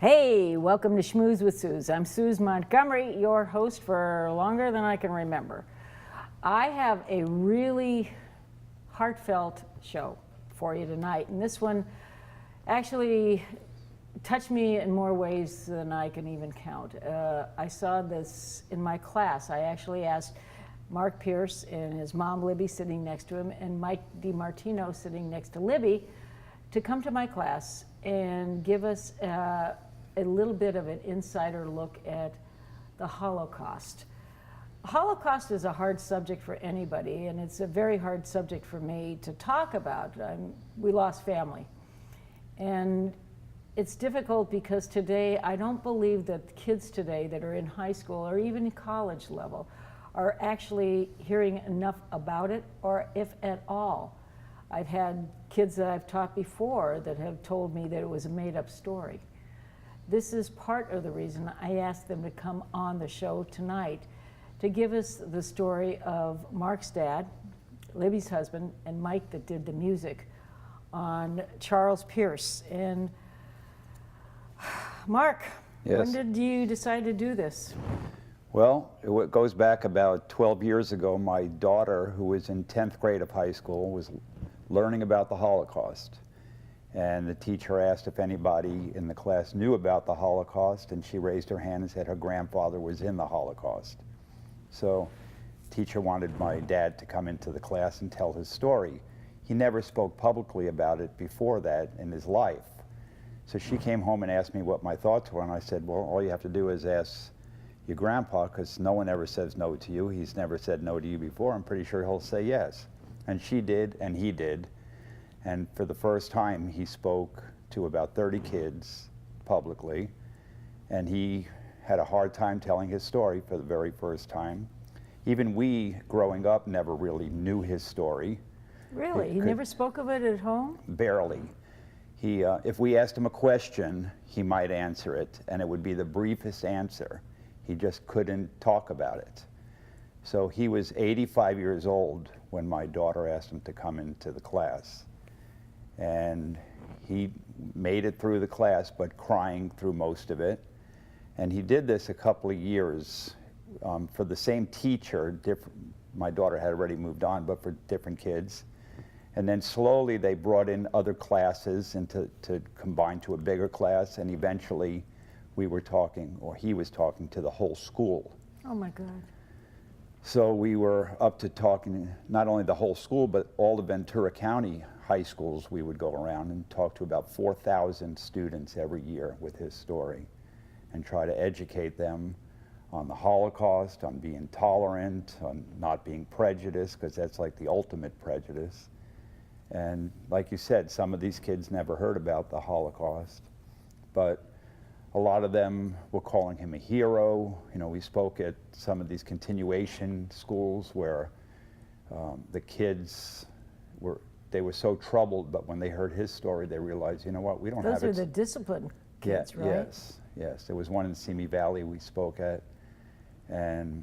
Hey, welcome to Schmooze with Suze. I'm Suze Montgomery, your host for longer than I can remember. I have a really heartfelt show for you tonight, and this one actually touched me in more ways than I can even count. I saw this in my class. I actually asked Mark Pierce and his mom Libby sitting next to him and Mike deMartino sitting next to Libby to come to my class and give us a little bit of an insider look at the Holocaust. Holocaust is a hard subject for anybody, and it's a very hard subject for me to talk about. We lost family. And it's difficult because today, I don't believe that kids today that are in high school or even college level are actually hearing enough about it, or if at all. I've had kids that I've taught before that have told me that it was a made-up story. This is part of the reason I asked them to come on the show tonight to give us the story of Mark's dad, Libby's husband, and Mike that did the music on Charles Pierce. And Mark, Yes. When did you decide to do this? Well, it goes back about 12 years ago. My daughter, who was in 10th grade of high school, was learning about the Holocaust. And the teacher asked if anybody in the class knew about the Holocaust, and she raised her hand and said her grandfather was in the Holocaust. So the teacher wanted my dad to come into the class and tell his story. He never spoke publicly about it before that in his life. So she came home and asked me what my thoughts were, and I said, well, all you have to do is ask your grandpa, because no one ever says no to you. He's never said no to you before. I'm pretty sure he'll say yes. And she did, and he did. And for the first time, he spoke to about 30 kids publicly, and he had a hard time telling his story for the very first time. Even we, growing up, never really knew his story. Really? He never spoke of it at home? Barely. If we asked him a question, he might answer it, and it would be the briefest answer. He just couldn't talk about it. So he was 85 years old when my daughter asked him to come into the class. And he made it through the class, but crying through most of it. And he did this a couple of years for the same teacher. My daughter had already moved on, but for different kids. And then slowly they brought in other classes and to combine to a bigger class, and eventually we were talking, or he was talking to the whole school. Oh my God. So we were up to talking not only the whole school, but all the Ventura County high schools. We would go around and talk to about 4,000 students every year with his story and try to educate them on the Holocaust, on being tolerant, on not being prejudiced, because that's like the ultimate prejudice. And like you said, some of these kids never heard about the Holocaust, but a lot of them were calling him a hero. You know, we spoke at some of these continuation schools where the kids were so troubled, but when they heard his story, they realized, you know what, we don't have it. Those are the disciplined kids, right? Yes, yes. There was one in Simi Valley we spoke at, and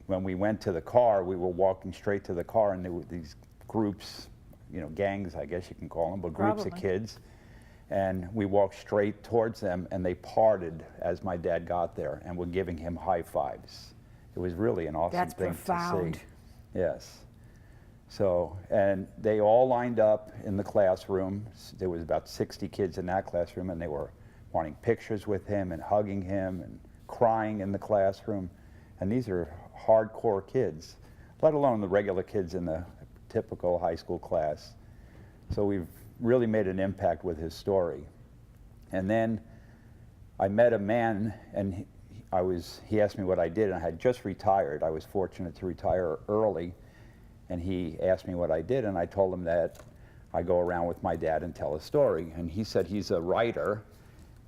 when we went to the car, we were walking straight to the car, and there were these groups, you know, gangs, I guess you can call them, but groups of kids. And we walked straight towards them, and they parted as my dad got there and were giving him high fives. It was really an awesome thing to see. Yes. So, and they all lined up in the classroom. There was about 60 kids in that classroom, and they were wanting pictures with him and hugging him and crying in the classroom. And these are hardcore kids, let alone the regular kids in the typical high school class. So we've really made an impact with his story. And then I met a man, and he asked me what I did, and I had just retired. I was fortunate to retire early, and he asked me what I did, and I told him that I go around with my dad and tell a story. And he said he's a writer,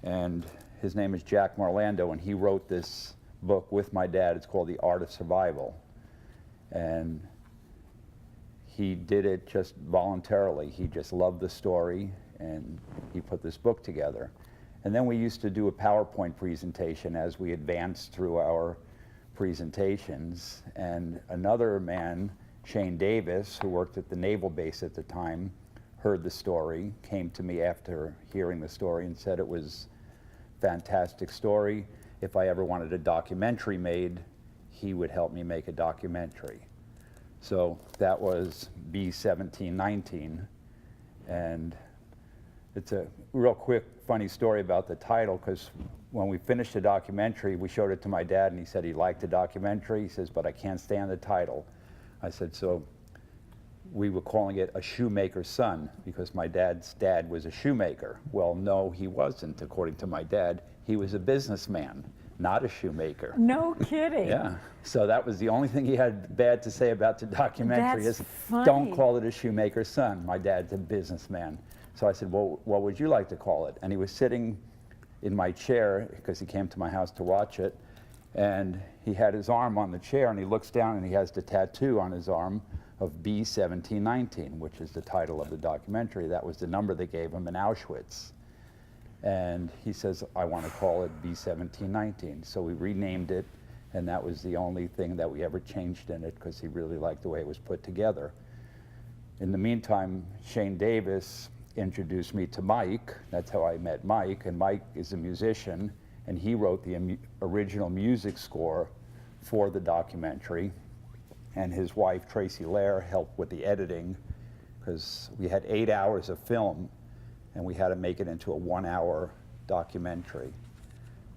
and his name is Jack Marlando, and he wrote this book with my dad. It's called The Art of Survival. And he did it just voluntarily. He just loved the story, and he put this book together. And then we used to do a PowerPoint presentation as we advanced through our presentations. And another man, Shane Davis, who worked at the naval base at the time, heard the story, came to me after hearing the story and said it was a fantastic story. If I ever wanted a documentary made, he would help me make a documentary. So that was B1719. And it's a real quick, funny story about the title, because when we finished the documentary, we showed it to my dad, and he said he liked the documentary. He says, but I can't stand the title. I said, so we were calling it A Shoemaker's Son, because my dad's dad was a shoemaker. Well, no, he wasn't, according to my dad. He was a businessman, not a shoemaker. No kidding. Yeah. So that was the only thing he had bad to say about the documentary. That's is funny. Don't call it A Shoemaker's Son. My dad's a businessman. So I said, well, what would you like to call it? And he was sitting in my chair, because he came to my house to watch it, and he had his arm on the chair, and he looks down, and he has the tattoo on his arm of B1719, which is the title of the documentary. That was the number they gave him in Auschwitz. And he says, I want to call it B1719. So we renamed it, and that was the only thing that we ever changed in it, because he really liked the way it was put together. In the meantime, Shane Davis introduced me to Mike. That's how I met Mike, and Mike is a musician, and he wrote the original music score for the documentary. And his wife, Tracy Lair, helped with the editing, because we had 8 hours of film, and we had to make it into a 1-hour documentary.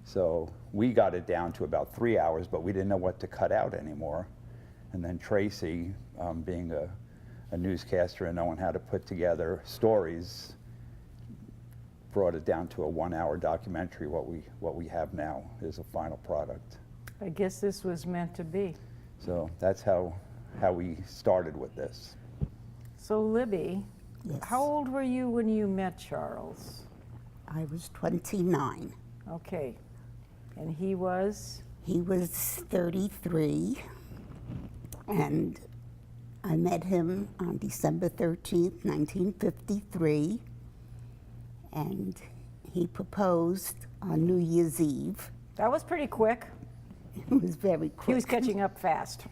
So we got it down to about 3 hours, but we didn't know what to cut out anymore. And then Tracy, being a newscaster and knowing how to put together stories, brought it down to a 1-hour documentary. What we have now is a final product. I guess this was meant to be. So that's how we started with this. So Libby, Yes. how old were you when you met Charles? I was 29. Okay. And he was? He was 33, and I met him on December 13th, 1953, and he proposed on New Year's Eve. That was pretty quick. It was very quick. He was catching up fast.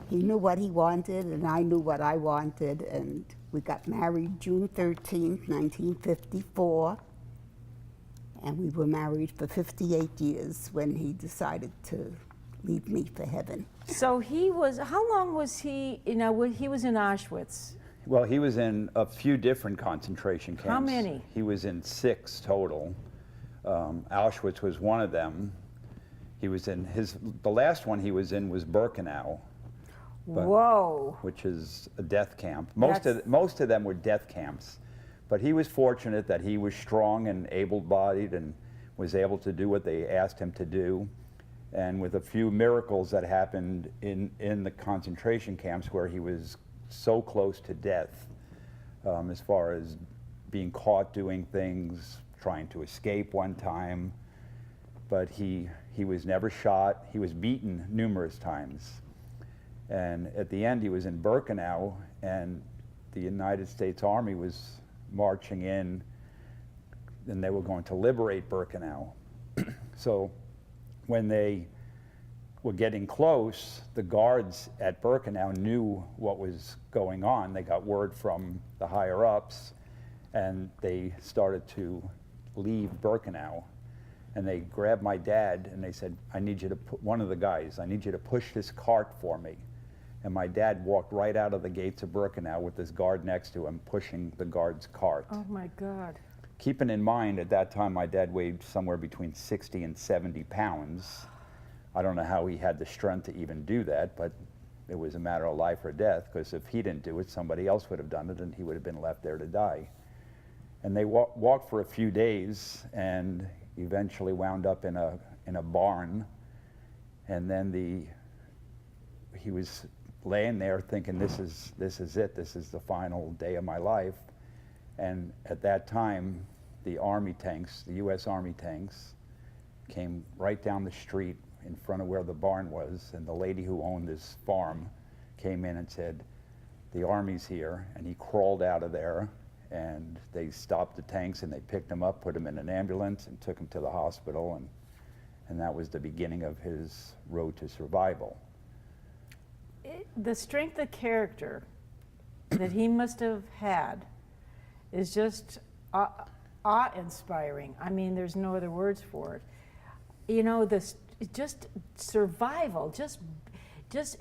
He knew what he wanted, and I knew what I wanted, and we got married June 13th, 1954, and we were married for 58 years when he decided to leave me for heaven. So he was, how long was he, he was in Auschwitz? Well, he was in a few different concentration camps. How many? He was in 6 total. Auschwitz was one of them. He was in the last one he was in was Birkenau. Whoa. Which is a death camp. Most of them were death camps. But he was fortunate that he was strong and able-bodied and was able to do what they asked him to do. And with a few miracles that happened in the concentration camps where he was so close to death, as far as being caught doing things, trying to escape one time, but he was never shot. He was beaten numerous times. And at the end, he was in Birkenau, and the United States Army was marching in, and they were going to liberate Birkenau. So when they were getting close, the guards at Birkenau knew what was going on. They got word from the higher-ups, and they started to leave Birkenau. And they grabbed my dad, and they said, I need you to one of the guys, I need you to push this cart for me. And my dad walked right out of the gates of Birkenau with this guard next to him, pushing the guard's cart. Oh my God. keeping in mind at that time my dad weighed somewhere between 60 and 70 pounds. I don't know how he had the strength to even do that, but it was a matter of life or death, because if he didn't do it, somebody else would have done it, and he would have been left there to die. And they walked for a few days and eventually wound up in a barn. And then he was laying there thinking, this is it, this is the final day of my life. And at that time, the Army tanks, the US Army tanks, came right down the street in front of where the barn was, and the lady who owned this farm came in and said, the Army's here. And he crawled out of there, and they stopped the tanks and they picked him up, put him in an ambulance, and took him to the hospital, and that was the beginning of his road to survival. The strength of character that he must have had is just awe-inspiring. I mean, there's no other words for it. You know, just survival, just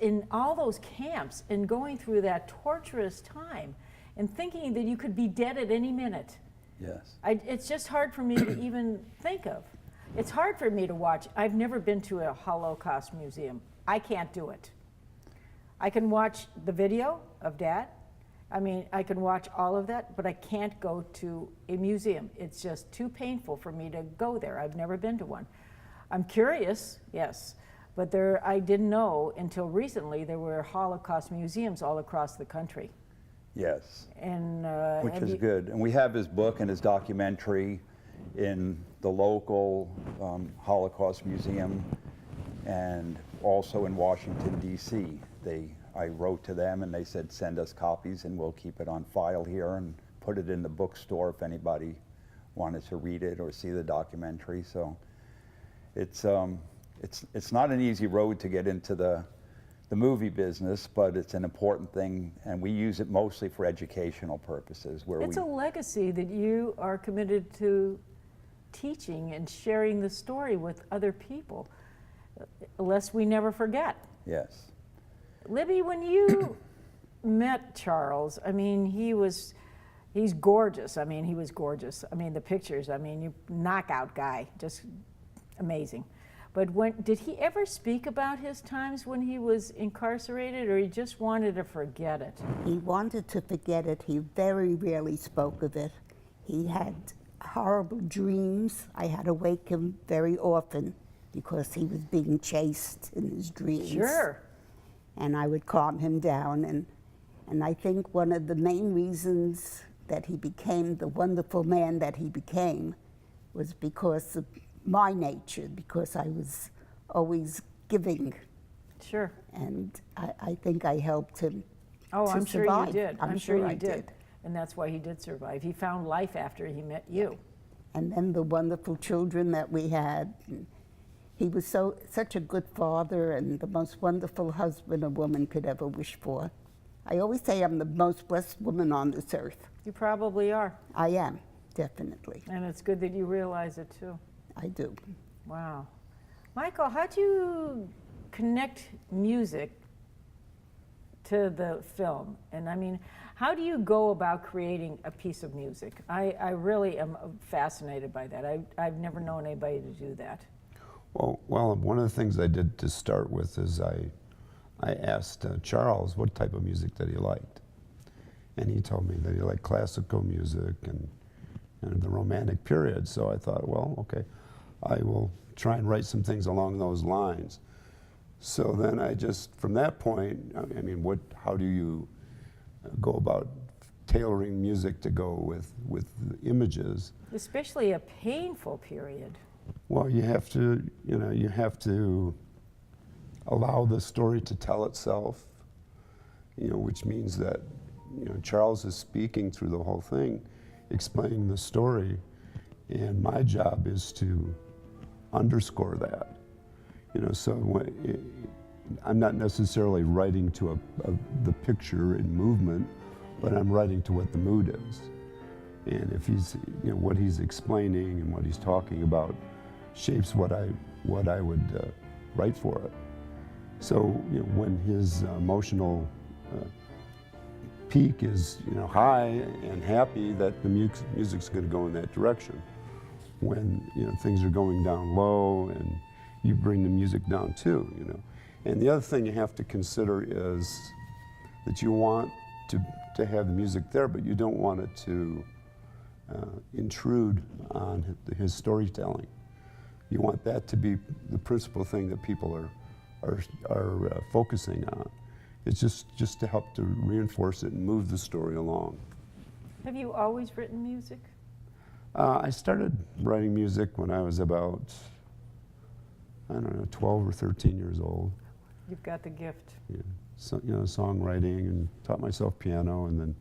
in all those camps and going through that torturous time and thinking that you could be dead at any minute. Yes. It's just hard for me to even think of. It's hard for me to watch. I've never been to a Holocaust museum. I can't do it. I can watch the video of Dad. I mean, I can watch all of that, but I can't go to a museum. It's just too painful for me to go there. I've never been to one. I'm curious, yes, but I didn't know until recently there were Holocaust museums all across the country. Yes. And which is good. And we have his book and his documentary in the local Holocaust Museum, and also in Washington, D.C. I wrote to them and they said, send us copies and we'll keep it on file here and put it in the bookstore if anybody wanted to read it or see the documentary. So it's not an easy road to get into the movie business, but it's an important thing, and we use it mostly for educational purposes. It's a legacy that you are committed to teaching and sharing the story with other people, lest we never forget. Yes. Libby, when you met Charles, I mean, he's gorgeous. I mean, he was gorgeous. I mean, the pictures, I mean, you knockout guy, just amazing. But did he ever speak about his times when he was incarcerated, or he just wanted to forget it? He wanted to forget it. He very rarely spoke of it. He had horrible dreams. I had to wake him very often because he was being chased in his dreams. Sure. And I would calm him down. And I think one of the main reasons that he became the wonderful man that he became was because of my nature, because I was always giving. Sure. And I think I helped him Oh, to I'm sure survive. you did. I'm sure I did. And that's why he did survive. He found life after he met you. And then the wonderful children that we had. He was such a good father and the most wonderful husband a woman could ever wish for. I always say I'm the most blessed woman on this earth. You probably are. I am, definitely. And it's good that you realize it too. I do. Wow. Michael, how do you connect music to the film? And I mean, how do you go about creating a piece of music? I really am fascinated by that. I've never known anybody to do that. Well, one of the things I did to start with is I asked Charles what type of music that he liked. And he told me that he liked classical music and the Romantic period. So I thought, well, okay, I will try and write some things along those lines. So then I just, from that point, I mean, how do you go about tailoring music to go with images? Especially a painful period. Well, you have to allow the story to tell itself, which means that, Charles is speaking through the whole thing, explaining the story, and my job is to underscore that. So I'm not necessarily writing to the picture in movement, but I'm writing to what the mood is. And if he's, what he's explaining and what he's talking about shapes what I would write for it. So when his emotional peak is, you know, high and happy, that the music's going to go in that direction. When, you know, things are going down low, and you bring the music down too, you know. And the other thing you have to consider is that you want to have the music there, but you don't want it to intrude on his storytelling. You want that to be the principal thing that people are focusing on. It's just to help to reinforce it and move the story along. Have you always written music? I started writing music when I was about, I don't know, 12 or 13 years old. You've got the gift. Yeah. So, you know, songwriting, and taught myself piano, and then,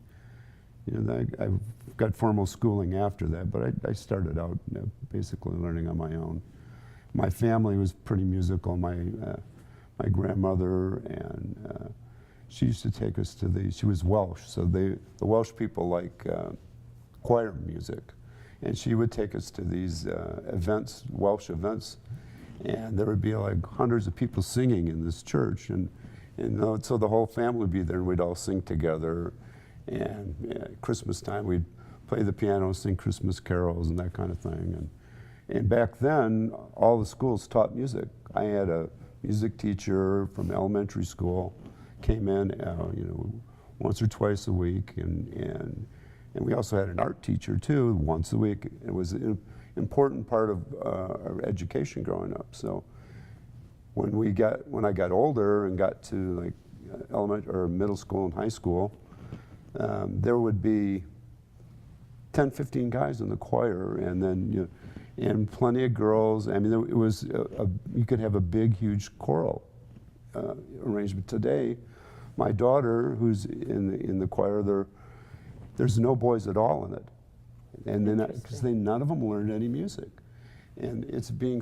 you know, I got formal schooling after that, but I started out, you know, basically learning on my own. My family was pretty musical. My grandmother, and she used to take us to she was Welsh, so the Welsh people like choir music. And she would take us to these events, Welsh events, and there would be like hundreds of people singing in this church, and so the whole family would be there, and we'd all sing together. And at Christmas time, we'd play the piano, sing Christmas carols, and that kind of thing. And back then, all the schools taught music. I had a music teacher from elementary school, came in, you know, once or twice a week, and we also had an art teacher too, once a week. It was an important part of our education growing up. So when I got older and got to like elementary or middle school and high school, there would be 10, 15 guys in the choir, and then, you know, and plenty of girls. I mean, it was you could have a big, huge choral arrangement. Today, my daughter, who's in the choir, there's no boys at all in it, and then because none of them learned any music, and it's being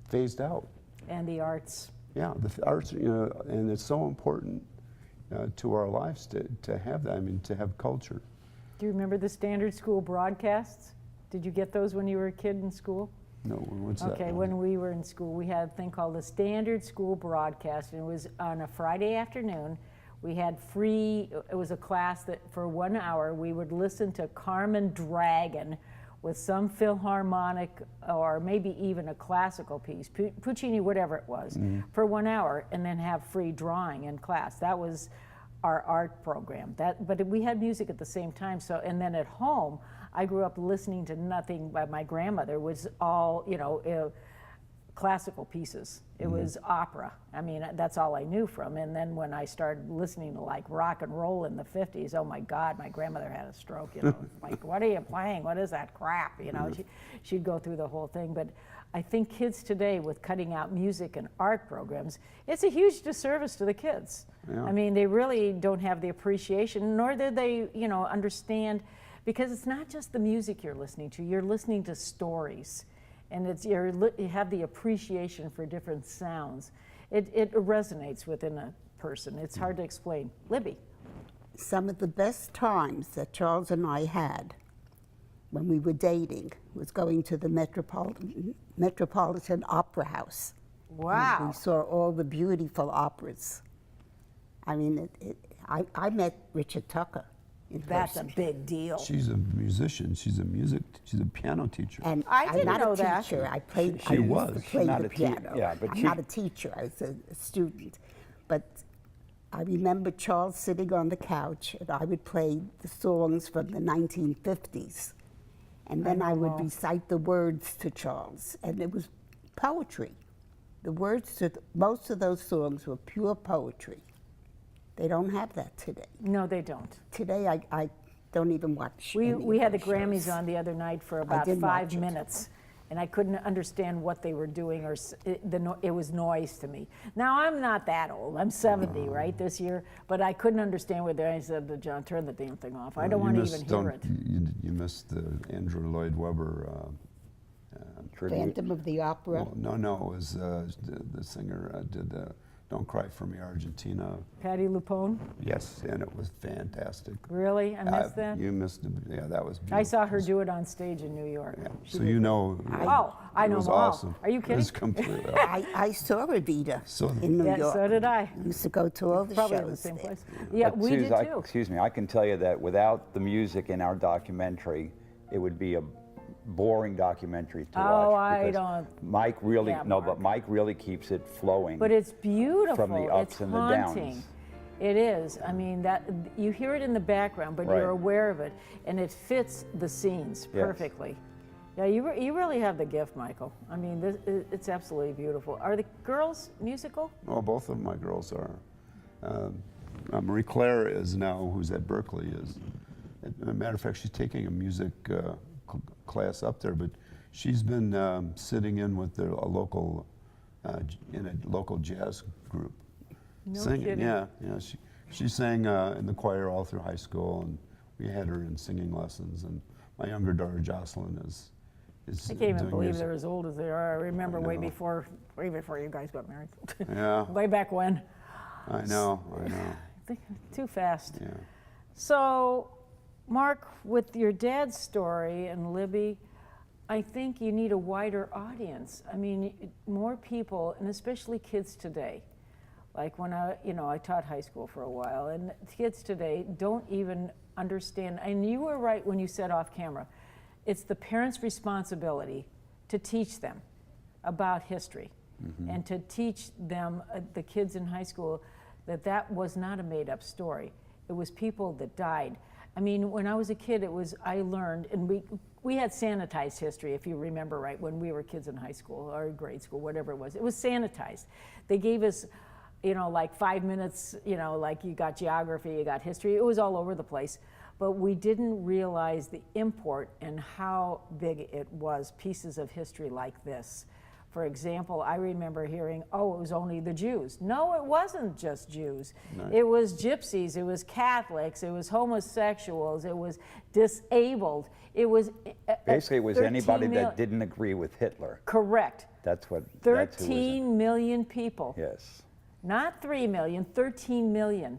phased out. And the arts. Yeah, the arts, you know, and it's so important to our lives to have that. I mean, to have culture. Do you remember the standard school broadcasts? Did you get those when you were a kid in school? No, what's that? Okay, when we were in school, we had a thing called the standard school broadcast, and it was on a Friday afternoon. We had free, it was a class that for 1 hour we would listen to Carmen Dragon with some Philharmonic or maybe even a classical piece, Puccini, whatever it was, for 1 hour, and then have free drawing in class. That was our art program. But we had music at the same time. So, and then at home, I grew up listening to nothing by my grandmother. Was all, you know, classical pieces. It was opera. I mean, that's all I knew from. And then when I started listening to like rock and roll in the 50s, oh my God, my grandmother had a stroke, you know. Like, what are you playing? What is that crap? You know, she'd go through the whole thing. But I think kids today, with cutting out music and art programs, it's a huge disservice to the kids. Yeah. I mean, they really don't have the appreciation, nor do they, you know, understand, because it's not just the music you're listening to. You're listening to stories. And you have the appreciation for different sounds. It resonates within a person. It's hard to explain. Libby. Some of the best times that Charles and I had when we were dating was going to the Metropolitan Opera House. Wow. And we saw all the beautiful operas. I mean, I met Richard Tucker. That's a big deal. She's a musician. She's a piano teacher. And I didn't know that. I'm not a teacher. I played. She was. I played Not the a piano. yeah, but I'm not a teacher. I was a student. But I remember Charles sitting on the couch, and I would play the songs from the 1950s, and then I would recite the words to Charles, and it was poetry. The words to most of those songs were pure poetry. They don't have that today. No, they don't. Today, I don't even watch. We had the shows. Grammys on the other night for about 5 minutes, and I couldn't understand what they were doing, or it was noise to me. Now, I'm not that old. I'm 70, right, this year, but I couldn't understand what I said to John, turn the damn thing off. I don't want to even hear it. You missed the Andrew Lloyd Webber Phantom of the Opera. Well, no, it was the singer did Don't Cry for Me, Argentina. Patti LuPone? Yes, and it was fantastic. Really? I missed that? You missed it. Yeah, that was beautiful. I saw her do it on stage in New York. Yeah. She So did you that. know. I it know was them all. awesome. Are you kidding? It was completely. I saw Evita So- in New Yeah, York. so did I. Used to go to all the Probably shows in the same there. place. Yeah, But we Suze, did too. excuse me, I can tell you that without the music in our documentary, it would be a boring documentary to Oh, watch. I because don't- Mike really, Yeah, no, Mark. but Mike really keeps it flowing. But it's beautiful. From the ups it's and the haunting. downs. It is. I mean, that you hear it in the background, but you're Right. aware of it, and it fits the scenes Yes. perfectly. Yeah, you really have the gift, Michael. I mean, it's absolutely beautiful. Are the girls musical? Well, both of my girls are. Marie Claire is now, who's at Berkeley, is. As a matter of fact, she's taking a music class up there, but she's been sitting in with a local jazz group, No singing. kidding. Yeah. She sang in the choir all through high school, and we had her in singing lessons. And my younger daughter Jocelyn is I can't even doing believe music. they're as old as they are. I remember way know. before you guys got married. Yeah, Way back when. I know. Too fast. Yeah. So, Mark, with your dad's story and Libby, I think you need a wider audience. I mean, more people, and especially kids today. Like when I taught high school for a while, and kids today don't even understand. And you were right when you said off camera, it's the parents' responsibility to teach them about history, and to teach them, the kids in high school, that was not a made-up story. It was people that died. I mean, when I was a kid, I learned, and we had sanitized history, if you remember right, when we were kids in high school or grade school, whatever it was. It was sanitized. They gave us, like 5 minutes, like you got geography, you got history. It was all over the place. But we didn't realize the import and how big it was, pieces of history like this. For example, I remember hearing, it was only the Jews. No, it wasn't just Jews. No. It was gypsies, it was Catholics, it was homosexuals, it was disabled. It was Basically, it was 13 anybody mil- that didn't agree with Hitler. Correct. That's who was 13 million people. Yes. Not 3 million, 13 million.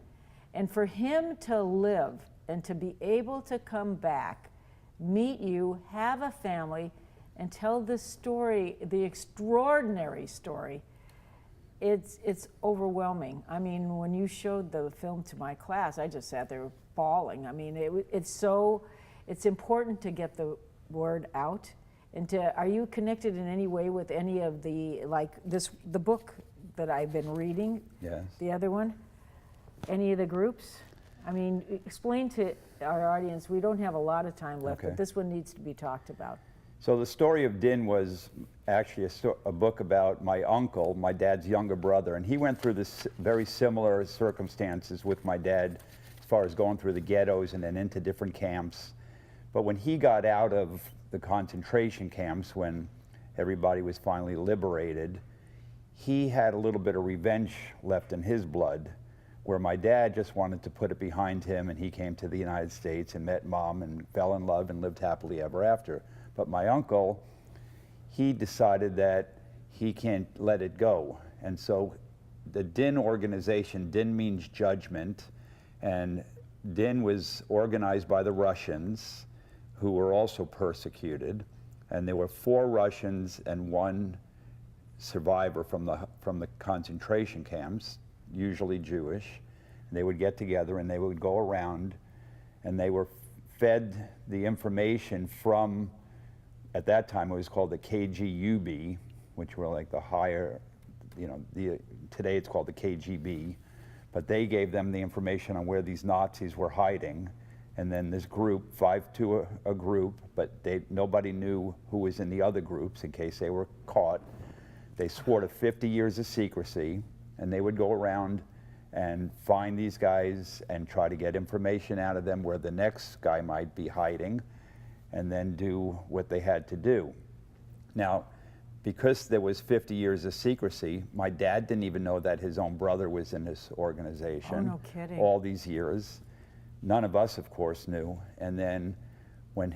And for him to live and to be able to come back, meet you, have a family, and tell this story, the extraordinary story, it's overwhelming. I mean, when you showed the film to my class, I just sat there bawling. I mean, it's important to get the word out. And are you connected in any way with any of the book that I've been reading? Yes. The other one? Any of the groups? I mean, explain to our audience, we don't have a lot of time left, Okay. but this one needs to be talked about. So the story of Din was actually a book about my uncle, my dad's younger brother, and he went through this very similar circumstances with my dad as far as going through the ghettos and then into different camps. But when he got out of the concentration camps, when everybody was finally liberated, he had a little bit of revenge left in his blood, where my dad just wanted to put it behind him, and he came to the United States and met Mom and fell in love and lived happily ever after. But my uncle, he decided that he can't let it go. And so the DIN organization, DIN means judgment, and DIN was organized by the Russians, who were also persecuted. And there were 4 Russians and 1 survivor from the concentration camps, usually Jewish. And they would get together and they would go around, and they were fed the information from, at that time it was called the KGUB, which were like the higher, today it's called the KGB, but they gave them the information on where these Nazis were hiding. And then this group, 5 to a group, but nobody knew who was in the other groups in case they were caught. They swore to 50 years of secrecy, and they would go around and find these guys and try to get information out of them where the next guy might be hiding, and then do what they had to do. Now, because there was 50 years of secrecy, my dad didn't even know that his own brother was in this organization. Oh, no kidding. All these years. None of us, of course, knew. And then when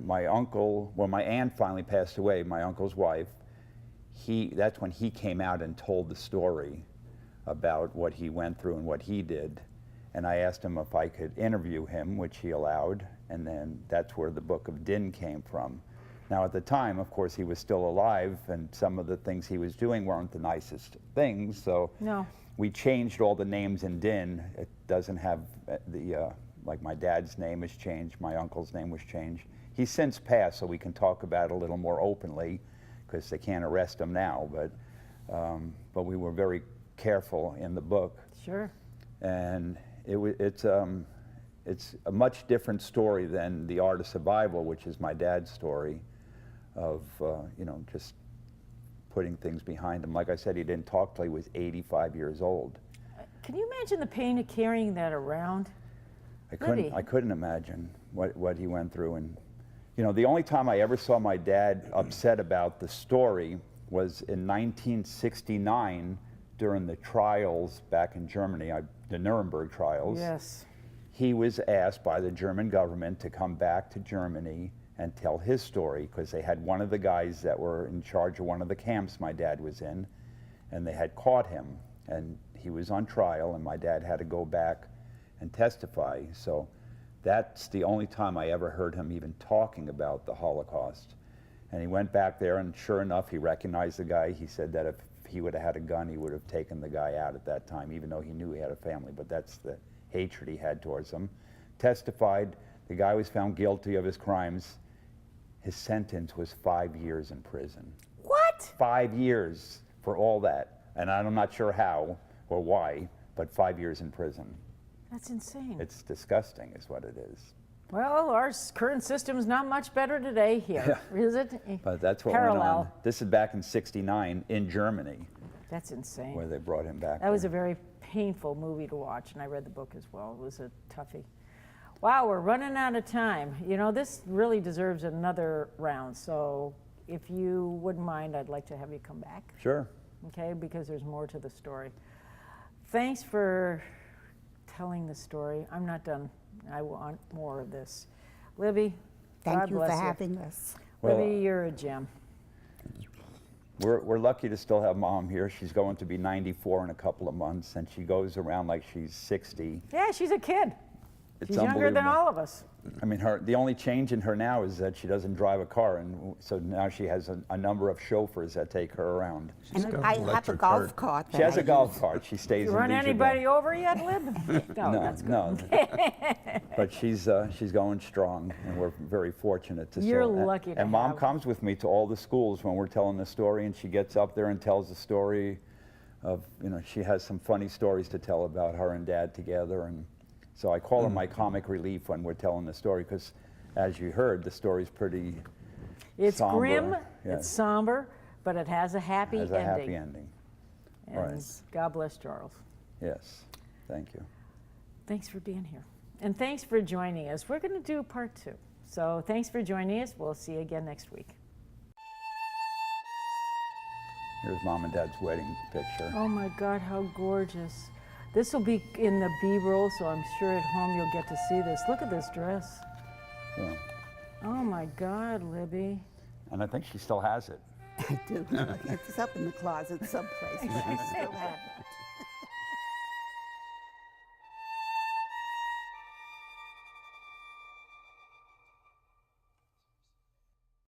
my aunt finally passed away, my uncle's wife, that's when he came out and told the story about what he went through and what he did. And I asked him if I could interview him, which he allowed, and then that's where the book of Din came from. Now at the time, of course, he was still alive, and some of the things he was doing weren't the nicest things, so No. we changed all the names in Din. It doesn't have like my dad's name has changed, my uncle's name was changed. He's since passed, so we can talk about it a little more openly, because they can't arrest him now, but we were very careful in the book. Sure. And it's a much different story than The Art of Survival, which is my dad's story of, you know, just putting things behind him. Like I said, he didn't talk till he was 85 years old. Can you imagine the pain of carrying that around? Libby. I couldn't imagine what he went through. And, you know, the only time I ever saw my dad upset about the story was in 1969 during the trials back in Germany, the Nuremberg trials. Yes. He was asked by the German government to come back to Germany and tell his story, because they had one of the guys that were in charge of one of the camps my dad was in, and they had caught him, and he was on trial, and my dad had to go back and testify. So that's the only time I ever heard him even talking about the Holocaust. And he went back there, and sure enough, he recognized the guy. He said that if he would have had a gun, he would have taken the guy out at that time, even though he knew he had a family. But that's the hatred he had towards him. Testified. The guy was found guilty of his crimes. His sentence was 5 years in prison. What? 5 years for all that. And I'm not sure how or why, but 5 years in prison. That's insane. It's disgusting is what it is. Well, our current system is not much better today here, is it? But that's what Parallel. went on. This is back in '69 in Germany, That's insane. where they brought him back. That was a there. very painful movie to watch, and I read the book as well. It was a toughie. Wow, we're running out of time. You know, this really deserves another round, so if you wouldn't mind, I'd like to have you come back, Sure. okay, because there's more to the story. Thanks for telling the story. I'm not done. I want more of this. Libby, Thank God you for bless having us. Well, Libby, you're a gem. We're lucky to still have Mom here. She's going to be 94 in a couple of months, and she goes around like she's 60. Yeah, she's a kid. It's She's younger than unbelievable. all of us. I mean, the only change in her now is that she doesn't drive a car, and so now she has a number of chauffeurs that take her around. She's And got I an have a electric golf cart. cart. She that has I a golf use. cart. She stays You in run Leisure anybody Bell. over yet, Lib? No, that's good. No. But she's going strong, and we're very fortunate to. You're still- lucky to And Mom have- comes with me to all the schools when we're telling the story, and she gets up there and tells the story of, you know, she has some funny stories to tell about her and Dad together, and so I call her my comic relief when we're telling the story, because as you heard, the story's pretty It's somber. grim, Yeah. it's somber, but it has a happy Has ending. a happy ending. And Right. God bless Charles. Yes, thank you. Thanks for being here. And thanks for joining us. We're going to do part 2. So thanks for joining us. We'll see you again next week. Here's Mom and Dad's wedding picture. Oh my God, how gorgeous. This will be in the B-roll, so I'm sure at home you'll get to see this. Look at this dress. Yeah. Oh my God, Libby. And I think she still has it. I do. It's up in the closet someplace. I still have it.